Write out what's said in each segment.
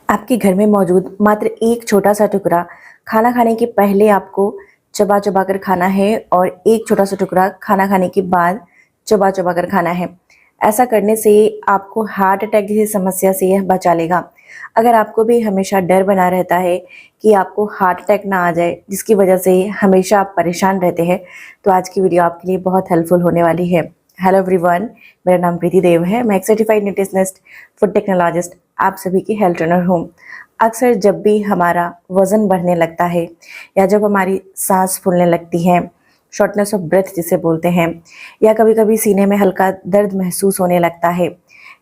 आपके घर में मौजूद मात्र एक छोटा-सा टुकड़ा खाना खाने के पहले आपको चबा-चबा कर खाना है और एक छोटा-सा टुकड़ा खाना खाने के बाद चबा-चबा कर खाना है। ऐसा करने से आपको हार्ट अटैक जैसी समस्या से यह बचा लेगा। अगर आपको भी हमेशा डर बना रहता है कि आपको हार्ट अटैक ना आ जाए, जिसकी वजह से हमेशा आप परेशान रहते हैं, तो आज की वीडियो आपके लिए बहुत हेल्पफुल होने वाली है। हेलो एवरीवन, मेरा नाम प्रीति देव है। मैं एक सर्टिफाइड न्यूट्रिशनिस्ट, फूड टेक्नोलॉजिस्ट, आप सभी की हेल्थ ट्रेनर हूँ। अक्सर जब भी हमारा वज़न बढ़ने लगता है या जब हमारी सांस फूलने लगती है, शॉर्टनेस ऑफ ब्रेथ जिसे बोलते हैं, या कभी-कभी सीने में हल्का दर्द महसूस होने लगता है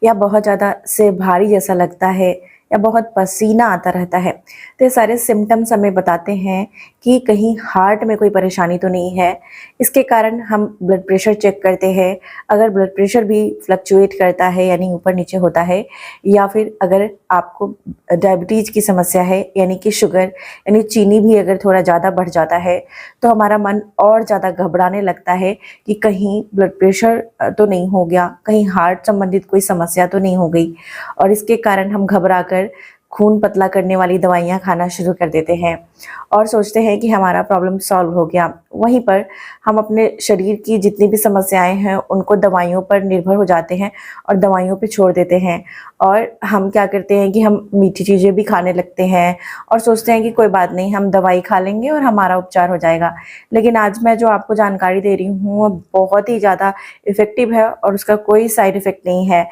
या बहुत ज़्यादा सिर भारी जैसा लगता है या बहुत पसीना आता रहता है, तो ये सारे सिम्पटम्स हमें बताते हैं कि कहीं हार्ट में कोई परेशानी तो नहीं है। इसके कारण हम ब्लड प्रेशर चेक करते हैं। अगर ब्लड प्रेशर भी फ्लक्चुएट करता है यानी ऊपर-नीचे होता है, या फिर अगर आपको डायबिटीज़ की समस्या है यानी कि शुगर यानी चीनी भी अगर थोड़ा ज़्यादा बढ़ जाता है, तो हमारा मन और ज़्यादा घबराने लगता है कि कहीं ब्लड प्रेशर तो नहीं हो गया, कहीं हार्ट संबंधित कोई समस्या तो नहीं हो गई, और इसके कारण हम घबराकर खून पतला करने वाली दवाइयाँ खाना शुरू कर देते हैं और सोचते हैं कि हमारा प्रॉब्लम सॉल्व हो गया। वहीं पर हम अपने शरीर की जितनी भी समस्याएं हैं उनको दवाइयों पर निर्भर हो जाते हैं और दवाइयों पे छोड़ देते हैं, और हम क्या करते हैं कि हम मीठी चीज़ें भी खाने लगते हैं और सोचते हैं कि कोई बात नहीं, हम दवाई खा लेंगे और हमारा उपचार हो जाएगा। लेकिन आज मैं जो आपको जानकारी दे रही हूँ वो बहुत ही ज़्यादा इफ़ेक्टिव है और उसका कोई साइड इफ़ेक्ट नहीं है।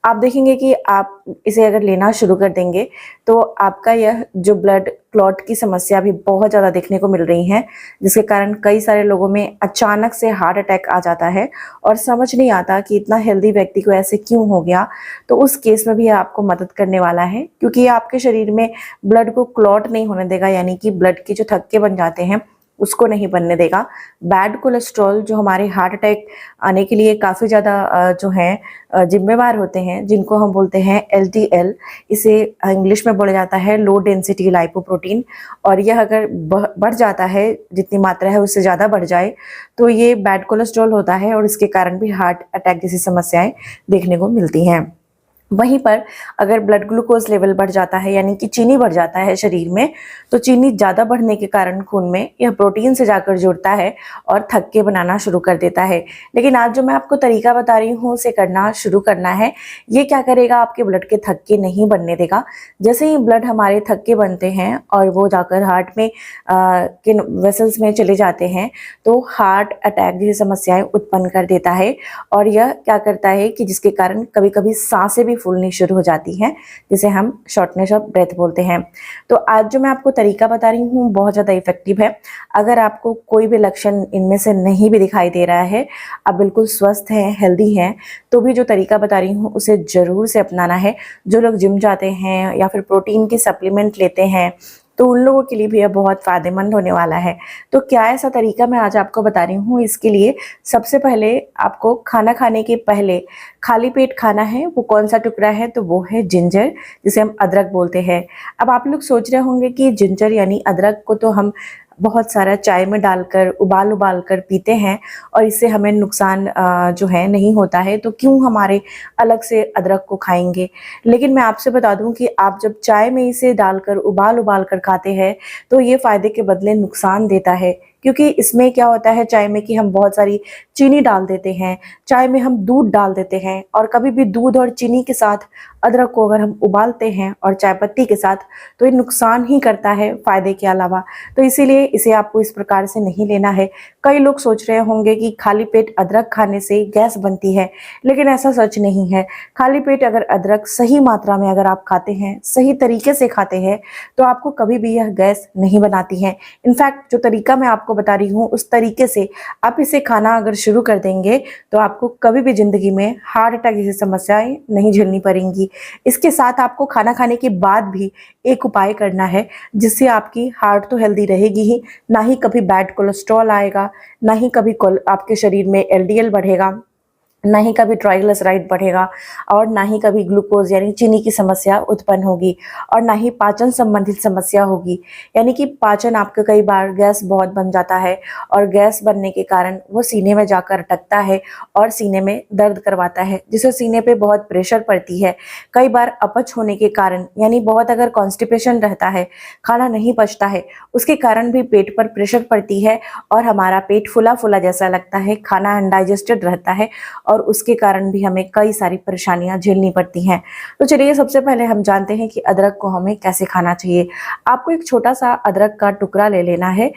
आप देखेंगे कि आप इसे अगर लेना शुरू कर देंगे तो आपका यह जो ब्लड क्लॉट की समस्या भी बहुत ज़्यादा देखने को मिल रही है, जिसके कारण कई सारे लोगों में अचानक से हार्ट अटैक आ जाता है और समझ नहीं आता कि इतना हेल्दी व्यक्ति को ऐसे क्यों हो गया। तो उस केस में भी ये आपको मदद करने वाला है, क्योंकि ये आपके शरीर में ब्लड को क्लॉट नहीं होने देगा, यानी कि ब्लड के जो थक्के बन जाते हैं उसको नहीं बनने देगा। बैड कोलेस्ट्रॉल जो हमारे हार्ट अटैक आने के लिए काफ़ी ज़्यादा जो हैं जिम्मेवार होते हैं, जिनको हम बोलते हैं एलडीएल, इसे इंग्लिश में बोला जाता है लो डेंसिटी लाइपोप्रोटीन, और यह अगर बढ़ जाता है, जितनी मात्रा है उससे ज़्यादा बढ़ जाए, तो ये बैड कोलेस्ट्रॉल होता है और इसके कारण भी हार्ट अटैक जैसी समस्याएं देखने को मिलती हैं। वहीं पर अगर ब्लड ग्लूकोज लेवल बढ़ जाता है यानी कि चीनी बढ़ जाता है शरीर में, तो चीनी ज़्यादा बढ़ने के कारण खून में यह प्रोटीन से जाकर जुड़ता है और थक्के बनाना शुरू कर देता है। लेकिन आज जो मैं आपको तरीका बता रही हूँ उसे करना शुरू करना है। ये क्या करेगा, आपके ब्लड के थक्के नहीं बनने देगा। जैसे ही ब्लड हमारे थक्के बनते हैं और वो जाकर हार्ट में के वेसल्स में चले जाते हैं, तो हार्ट अटैक जैसी समस्याएं उत्पन्न कर देता है, और यह क्या करता है कि जिसके कारण कभी-कभी सांसें भी फूलनी शुरू हो जाती हैं, जिसे हम शॉर्टनेस ऑफ ब्रेथ बोलते हैं। तो आज जो मैं आपको तरीका बता रही हूँ बहुत ज़्यादा इफेक्टिव है। अगर आपको कोई भी लक्षण इनमें से नहीं भी दिखाई दे रहा है, आप बिल्कुल स्वस्थ हैं, हेल्दी हैं, तो भी जो तरीका बता रही हूँ उसे ज़रूर से अपनाना है। जो लोग जिम जाते हैं या फिर प्रोटीन के सप्लीमेंट लेते हैं, तो उन लोगों के लिए भी यह बहुत फ़ायदेमंद होने वाला है। तो क्या ऐसा तरीका मैं आज आपको बता रही हूँ। इसके लिए सबसे पहले आपको खाना खाने के पहले खाली पेट खाना है। वो कौन सा टुकड़ा है, तो वो है जिंजर, जिसे हम अदरक बोलते हैं। अब आप लोग सोच रहे होंगे कि जिंजर यानी अदरक को तो हम बहुत सारा चाय में डालकर उबाल कर पीते हैं और इससे हमें नुकसान जो है नहीं होता है, तो क्यों हमारे अलग से अदरक को खाएंगे। लेकिन मैं आपसे बता दूं कि आप जब चाय में इसे डालकर उबाल कर खाते हैं, तो ये फ़ायदे के बदले नुकसान देता है, क्योंकि इसमें क्या होता है चाय में कि हम बहुत सारी चीनी डाल देते हैं, चाय में हम दूध डाल देते हैं, और कभी भी दूध और चीनी के साथ अदरक को अगर हम उबालते हैं और चाय पत्ती के साथ, तो ये नुकसान ही करता है फ़ायदे के अलावा। तो इसीलिए इसे आपको इस प्रकार से नहीं लेना है। कई लोग सोच रहे होंगे कि खाली पेट अदरक खाने से गैस बनती है, लेकिन ऐसा सच नहीं है। खाली पेट अगर अदरक सही मात्रा में अगर आप खाते हैं, सही तरीके से खाते हैं, तो आपको कभी भी यह गैस नहीं बनाती है। इनफैक्ट जो तरीका मैं आपको बता रही हूँ उस तरीके से आप इसे खाना अगर शुरू कर देंगे, तो आपको कभी भी ज़िंदगी में हार्ट अटैक जैसी समस्याएं नहीं झेलनी पड़ेंगी। इसके साथ आपको खाना खाने के बाद भी एक उपाय करना है, जिससे आपकी हार्ट तो हेल्दी रहेगी ही, ना ही कभी बैड कोलेस्ट्रॉल आएगा, ना ही कभी आपके शरीर में एलडीएल बढ़ेगा, ना ही कभी ट्राइग्लिसराइड बढ़ेगा और ना ही कभी ग्लूकोज यानी चीनी की समस्या उत्पन्न होगी और ना ही पाचन संबंधित समस्या होगी। यानी कि पाचन आपका कई बार गैस बहुत बन जाता है और गैस बनने के कारण वो सीने में जाकर अटकता है और सीने में दर्द करवाता है, जिससे सीने पे बहुत प्रेशर पड़ती है। कई बार अपच होने के कारण यानी बहुत अगर कॉन्स्टिपेशन रहता है, खाना नहीं पचता है, उसके कारण भी पेट पर प्रेशर पड़ती है और हमारा पेट फुला फुला जैसा लगता है, खाना अनडाइजेस्टेड रहता है और उसके कारण भी हमें कई सारी परेशानियां झेलनी पड़ती हैं। तो चलिए सबसे पहले हम जानते हैं कि अदरक को हमें कैसे खाना चाहिए। आपको एक छोटा सा अदरक का टुकड़ा ले लेना है।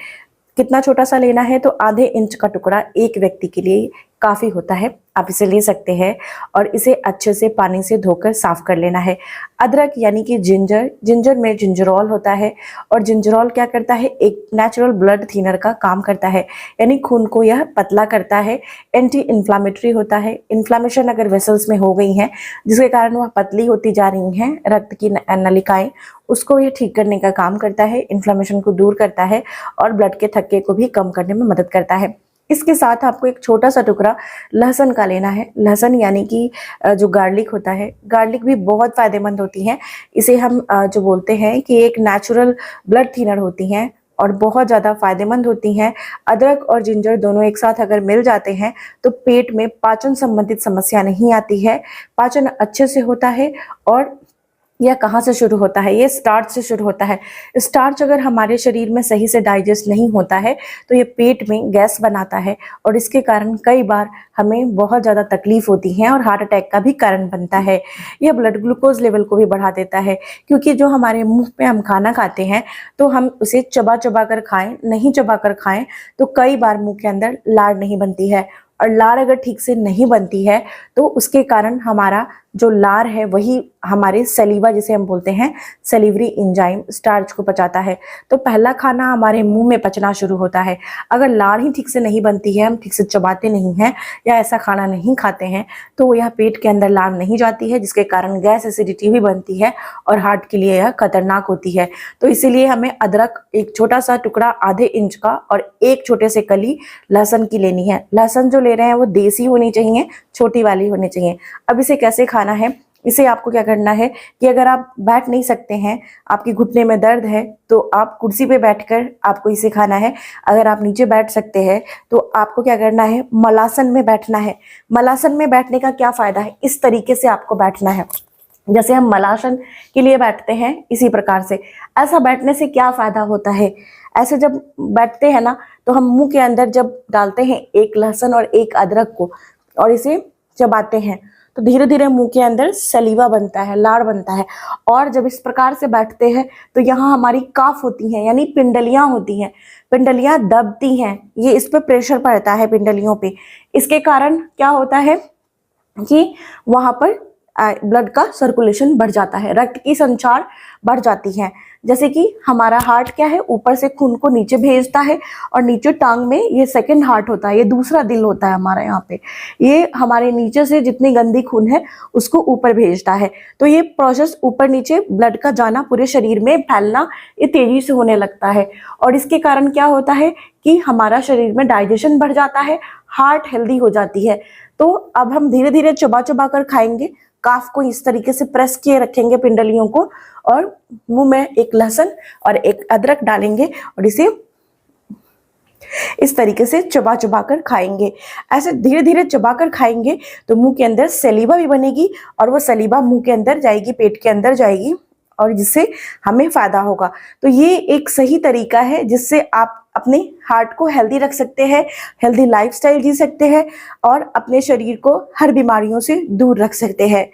कितना छोटा सा लेना है, तो आधे इंच का टुकड़ा एक व्यक्ति के लिए काफ़ी होता है, आप इसे ले सकते हैं और इसे अच्छे से पानी से धोकर साफ कर लेना है। अदरक यानी कि जिंजर में जिंजरोल होता है और जिंजरोल क्या करता है, एक नेचुरल ब्लड थिनर का काम करता है, यानी खून को यह पतला करता है। एंटी इन्फ्लामेटरी होता है। इन्फ्लामेशन अगर वेसल्स में हो गई हैं जिसके कारण वह पतली होती जा रही हैं, रक्त की नलिकाएं, उसको ये ठीक करने का काम करता है, इन्फ्लामेशन को दूर करता है और ब्लड के थक्के को भी कम करने में मदद करता है। इसके साथ आपको एक छोटा सा टुकड़ा लहसुन का लेना है। लहसुन यानी कि जो गार्लिक होता है, गार्लिक भी बहुत फ़ायदेमंद होती है। इसे हम जो बोलते हैं कि एक नेचुरल ब्लड थिनर होती हैं और बहुत ज़्यादा फ़ायदेमंद होती हैं। अदरक और जिंजर दोनों एक साथ अगर मिल जाते हैं तो पेट में पाचन संबंधित समस्या नहीं आती है, पाचन अच्छे से होता है। और यह कहाँ से शुरू होता है, ये स्टार्च से शुरू होता है। स्टार्च अगर हमारे शरीर में सही से डाइजेस्ट नहीं होता है तो ये पेट में गैस बनाता है और इसके कारण कई बार हमें बहुत ज़्यादा तकलीफ होती है और हार्ट अटैक का भी कारण बनता है। यह ब्लड ग्लूकोज लेवल को भी बढ़ा देता है, क्योंकि जो हमारे मुंह पे हम खाना खाते हैं तो हम उसे चबा चबा कर खाएं, नहीं चबा कर खाएं तो कई बार मुंह के अंदर लार नहीं बनती है और लार अगर ठीक से नहीं बनती है तो उसके कारण हमारा जो लार है वही हमारे सलीवा जिसे हम बोलते हैं सलीवरी एंजाइम स्टार्च को पचाता है। तो पहला खाना हमारे मुंह में पचना शुरू होता है। अगर लार ही ठीक से नहीं बनती है, हम ठीक से चबाते नहीं हैं या ऐसा खाना नहीं खाते हैं तो यह पेट के अंदर लार नहीं जाती है, जिसके कारण गैस एसिडिटी भी बनती है और हार्ट के लिए यह खतरनाक होती है। तो इसीलिए हमें अदरक एक छोटा सा टुकड़ा आधे इंच का और एक छोटे से कली लहसुन की लेनी है। लहसुन जो ले रहे हैं वो देसी होनी चाहिए, छोटी वाली होनी चाहिए। अब इसे कैसे खाना है, इसे आपको क्या करना है कि अगर आप बैठ नहीं सकते हैं, आपके घुटने में दर्द है, तो आप कुर्सी पे बैठकर आपको इसे खाना है। अगर आप नीचे बैठ सकते हैं तो आपको क्या करना है, मलासन में बैठना है। मलासन में बैठने का क्या फायदा है, इस तरीके से आपको बैठना है जैसे हम मलासन के लिए बैठते हैं, इसी प्रकार से। ऐसा बैठने से क्या फायदा होता है, ऐसे जब बैठते हैं ना तो हम मुंह के अंदर जब डालते हैं एक लहसुन और एक अदरक को और इसे चबाते हैं तो धीरे धीरे मुंह के अंदर सलीवा बनता है, लार बनता है। और जब इस प्रकार से बैठते हैं तो यहाँ हमारी काफ होती हैं, यानी पिंडलियां होती हैं, पिंडलियां दबती हैं, ये इस पे प्रेशर पड़ता है पिंडलियों पे। इसके कारण क्या होता है कि वहां पर ब्लड का सर्कुलेशन बढ़ जाता है, रक्त की संचार बढ़ जाती है। जैसे कि हमारा हार्ट क्या है, ऊपर से खून को नीचे भेजता है और नीचे टांग में ये सेकंड हार्ट होता है, ये दूसरा दिल होता है हमारा यहाँ पे। ये हमारे नीचे से जितनी गंदी खून है उसको ऊपर भेजता है। तो ये प्रोसेस ऊपर नीचे ब्लड का जाना, पूरे शरीर में फैलना, ये तेजी से होने लगता है। और इसके कारण क्या होता है कि हमारा शरीर में डाइजेशन बढ़ जाता है, हार्ट हेल्दी हो जाती है। तो अब हम धीरे धीरे चबा चबा कर खाएंगे, काफ को इस तरीके से प्रेस किए रखेंगे पिंडलियों को और मुंह में एक लहसुन और एक अदरक डालेंगे और इसे इस तरीके से चबा चबा कर खाएंगे। ऐसे धीरे धीरे चबा कर खाएंगे तो मुंह के अंदर सलीवा भी बनेगी और वो सलीवा मुंह के अंदर जाएगी, पेट के अंदर जाएगी और जिससे हमें फायदा होगा। तो ये एक सही तरीका है जिससे आप अपने हार्ट को हेल्दी रख सकते हैं, हेल्दी लाइफस्टाइल जी सकते हैं और अपने शरीर को हर बीमारियों से दूर रख सकते हैं।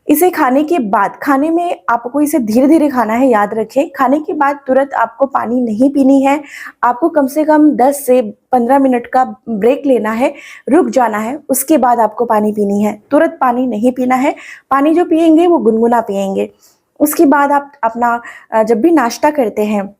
इसे खाने के बाद, खाने में आपको इसे धीरे धीरे खाना है, याद रखें। खाने के बाद तुरंत आपको पानी नहीं पीनी है, आपको कम से कम 10 से 15 मिनट का ब्रेक लेना है, रुक जाना है, उसके बाद आपको पानी पीनी है। तुरंत पानी नहीं पीना है, पानी जो पिएंगे वो गुनगुना पिएंगे। उसके बाद आप अपना जब भी नाश्ता करते हैं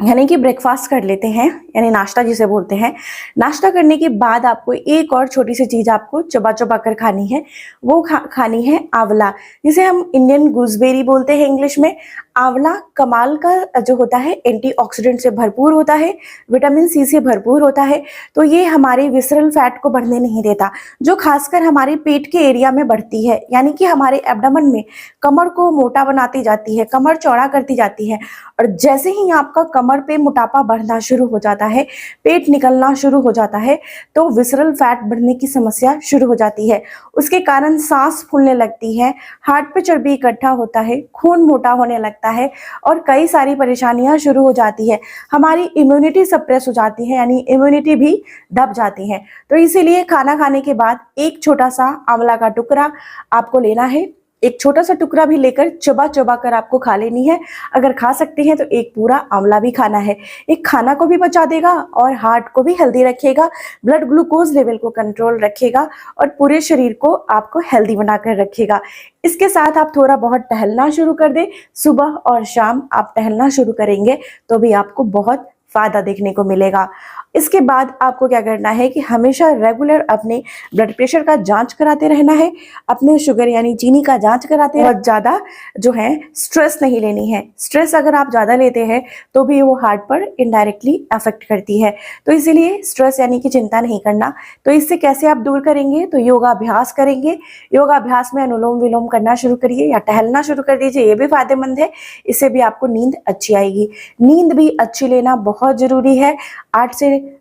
यानी कि ब्रेकफास्ट कर लेते हैं, यानी नाश्ता जिसे बोलते हैं, नाश्ता करने के बाद आपको एक और छोटी सी चीज़ आपको चबा चबा कर खानी है। वो खानी है आंवला, जिसे हम इंडियन गूसबेरी बोलते हैं इंग्लिश में। आंवला कमाल का जो होता है एंटीऑक्सीडेंट से भरपूर होता है, विटामिन सी से भरपूर होता है, तो ये हमारे विसरल फैट को बढ़ने नहीं देता, जो खासकर हमारे पेट के एरिया में बढ़ती है, यानी कि हमारे एब्डोमेन में कमर को मोटा बनाती जाती है, कमर चौड़ा करती जाती है। और जैसे ही आपका कमर पे मोटापा बढ़ना शुरू हो जाता है, पेट निकलना शुरू हो जाता है, तो विसरल फैट बढ़ने की समस्या शुरू हो जाती है। उसके कारण सांस फूलने लगती है, हार्ट पे चर्बी इकट्ठा होता है, खून मोटा होने लगता है और कई सारी परेशानियां शुरू हो जाती है। हमारी इम्यूनिटी सप्रेस हो जाती है, यानी इम्यूनिटी भी दब जाती है। तो इसीलिए खाना खाने के बाद एक छोटा सा आंवला का टुकड़ा आपको लेना है, एक छोटा सा टुकड़ा भी लेकर चबा चबा कर आपको खा लेनी है। अगर खा सकते हैं तो एक पूरा आंवला भी खाना है। एक खाना को भी बचा देगा और हार्ट को भी हेल्दी रखेगा, ब्लड ग्लूकोज लेवल को कंट्रोल रखेगा और पूरे शरीर को आपको हेल्दी बनाकर रखेगा। इसके साथ आप थोड़ा बहुत टहलना शुरू कर दें, सुबह और शाम आप टहलना शुरू करेंगे तो भी आपको बहुत फायदा देखने को मिलेगा। इसके बाद आपको क्या करना है कि हमेशा रेगुलर अपने ब्लड प्रेशर का जांच कराते रहना है, अपने शुगर यानी चीनी का जांच कराते हैं। बहुत ज़्यादा जो है स्ट्रेस नहीं लेनी है। स्ट्रेस अगर आप ज़्यादा लेते हैं तो भी वो हार्ट पर इनडायरेक्टली अफेक्ट करती है, तो इसीलिए स्ट्रेस यानी कि चिंता नहीं करना। तो इससे कैसे आप दूर करेंगे, तो योगाभ्यास करेंगे। योगाभ्यास में अनुलोम विलोम करना शुरू करिए या टहलना शुरू कर दीजिए, ये भी फायदेमंद है। इससे भी आपको नींद अच्छी आएगी। नींद भी अच्छी लेना बहुत जरूरी है।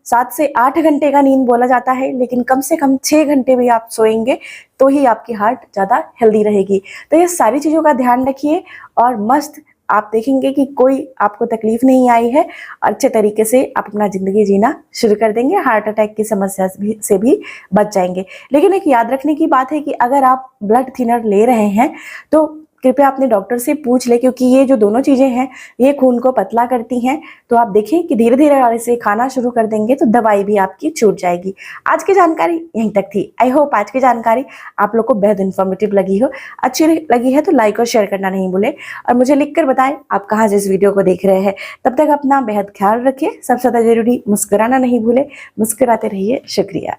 7 से 8 घंटे का नींद बोला जाता है, लेकिन कम से कम 6 घंटे भी आप सोएंगे तो ही आपकी हार्ट ज़्यादा हेल्दी रहेगी। तो ये सारी चीज़ों का ध्यान रखिए और मस्त आप देखेंगे कि कोई आपको तकलीफ नहीं आई है। अच्छे तरीके से आप अपना ज़िंदगी जीना शुरू कर देंगे, हार्ट अटैक की समस्या से भी बच जाएंगे। लेकिन एक याद रखने की बात है कि अगर आप ब्लड थिनर ले रहे हैं तो कृपया अपने डॉक्टर से पूछ ले, क्योंकि ये जो दोनों चीज़ें हैं ये खून को पतला करती हैं। तो आप देखें कि धीरे धीरे इसे खाना शुरू कर देंगे तो दवाई भी आपकी छूट जाएगी। आज की जानकारी यहीं तक थी। आई होप आज की जानकारी आप लोग को बेहद इन्फॉर्मेटिव लगी हो। अच्छी लगी है तो लाइक और शेयर करना नहीं भूलें और मुझे लिख कर बताएं आप कहाँ से इस वीडियो को देख रहे हैं। तब तक अपना बेहद ख्याल रखिए। सबसे ज़्यादा जरूरी मुस्कुराना नहीं भूलें। मुस्कुराते रहिए। शुक्रिया।